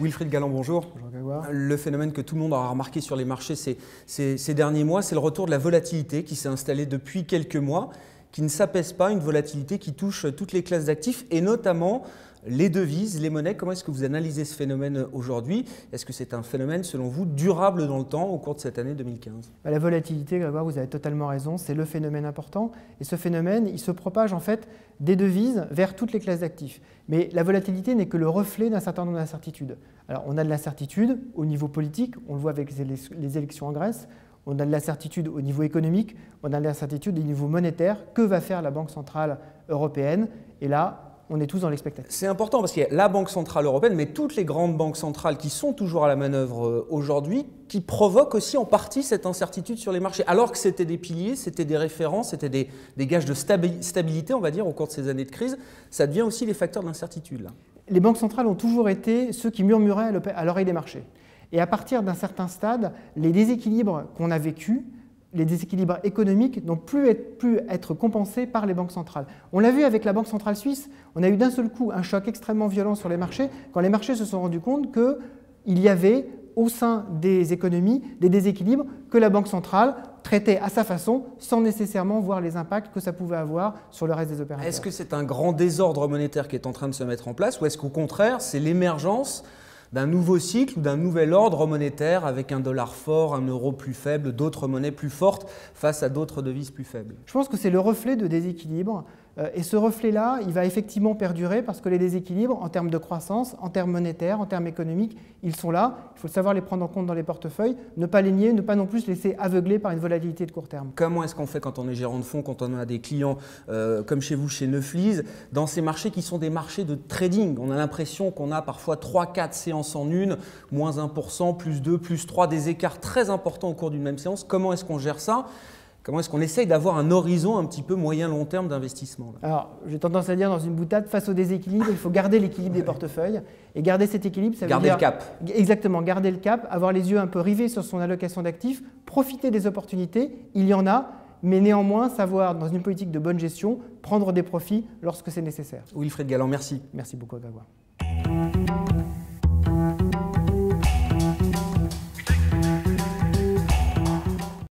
Wilfried Galland, bonjour. Bonjour Grégoire. Le phénomène que tout le monde aura remarqué sur les marchés ces derniers mois, c'est le retour de la volatilité qui s'est installée depuis quelques mois, qui ne s'apaise pas, une volatilité qui touche toutes les classes d'actifs et notamment les devises, les monnaies. Comment est-ce que vous analysez ce phénomène aujourd'hui? Est-ce que c'est un phénomène, selon vous, durable dans le temps au cours de cette année 2015? La volatilité, Grégoire, vous avez totalement raison, c'est le phénomène important. Et ce phénomène, il se propage en fait des devises vers toutes les classes d'actifs. Mais la volatilité n'est que le reflet d'un certain nombre d'incertitudes. Alors on a de l'incertitude au niveau politique, on le voit avec les élections en Grèce. On a de l'incertitude au niveau économique, on a de l'incertitude au niveau monétaire. Que va faire la Banque centrale européenne? Et là, on est tous dans l'expectative. C'est important parce qu'il y a la Banque centrale européenne, mais toutes les grandes banques centrales qui sont toujours à la manœuvre aujourd'hui, qui provoquent aussi en partie cette incertitude sur les marchés. Alors que c'était des piliers, c'était des références, c'était des gages de stabilité, on va dire, au cours de ces années de crise, ça devient aussi les facteurs d'incertitude, là. Les banques centrales ont toujours été ceux qui murmuraient à l'oreille des marchés. Et à partir d'un certain stade, les déséquilibres qu'on a vécus, les déséquilibres économiques n'ont plus être compensés par les banques centrales. On l'a vu avec la Banque centrale suisse, on a eu d'un seul coup un choc extrêmement violent sur les marchés quand les marchés se sont rendus compte qu'il y avait au sein des économies des déséquilibres que la Banque centrale traitait à sa façon sans nécessairement voir les impacts que ça pouvait avoir sur le reste des opérateurs. Est-ce que c'est un grand désordre monétaire qui est en train de se mettre en place ou est-ce qu'au contraire c'est l'émergence d'un nouveau cycle ou d'un nouvel ordre monétaire avec un dollar fort, un euro plus faible, d'autres monnaies plus fortes face à d'autres devises plus faibles? Je pense que c'est le reflet de déséquilibre. Et ce reflet-là, il va effectivement perdurer parce que les déséquilibres, en termes de croissance, en termes monétaires, en termes économiques, ils sont là. Il faut savoir les prendre en compte dans les portefeuilles, ne pas les nier, ne pas non plus se laisser aveugler par une volatilité de court terme. Comment est-ce qu'on fait quand on est gérant de fonds, quand on a des clients comme chez vous, chez Neuflize, dans ces marchés qui sont des marchés de trading? On a l'impression qu'on a parfois 3-4 séances en une, moins 1%, plus 2, plus 3, des écarts très importants au cours d'une même séance. Comment est-ce qu'on gère ça? Comment est-ce qu'on essaye d'avoir un horizon un petit peu moyen-long terme d'investissement? Alors, j'ai tendance à dire dans une boutade, face au déséquilibre, il faut garder l'équilibre des portefeuilles. Et garder cet équilibre, ça veut dire… Garder le cap. Exactement, garder le cap, avoir les yeux un peu rivés sur son allocation d'actifs, profiter des opportunités, il y en a, mais néanmoins savoir, dans une politique de bonne gestion, prendre des profits lorsque c'est nécessaire. Wilfried Galland, merci. Merci beaucoup, Grégoire.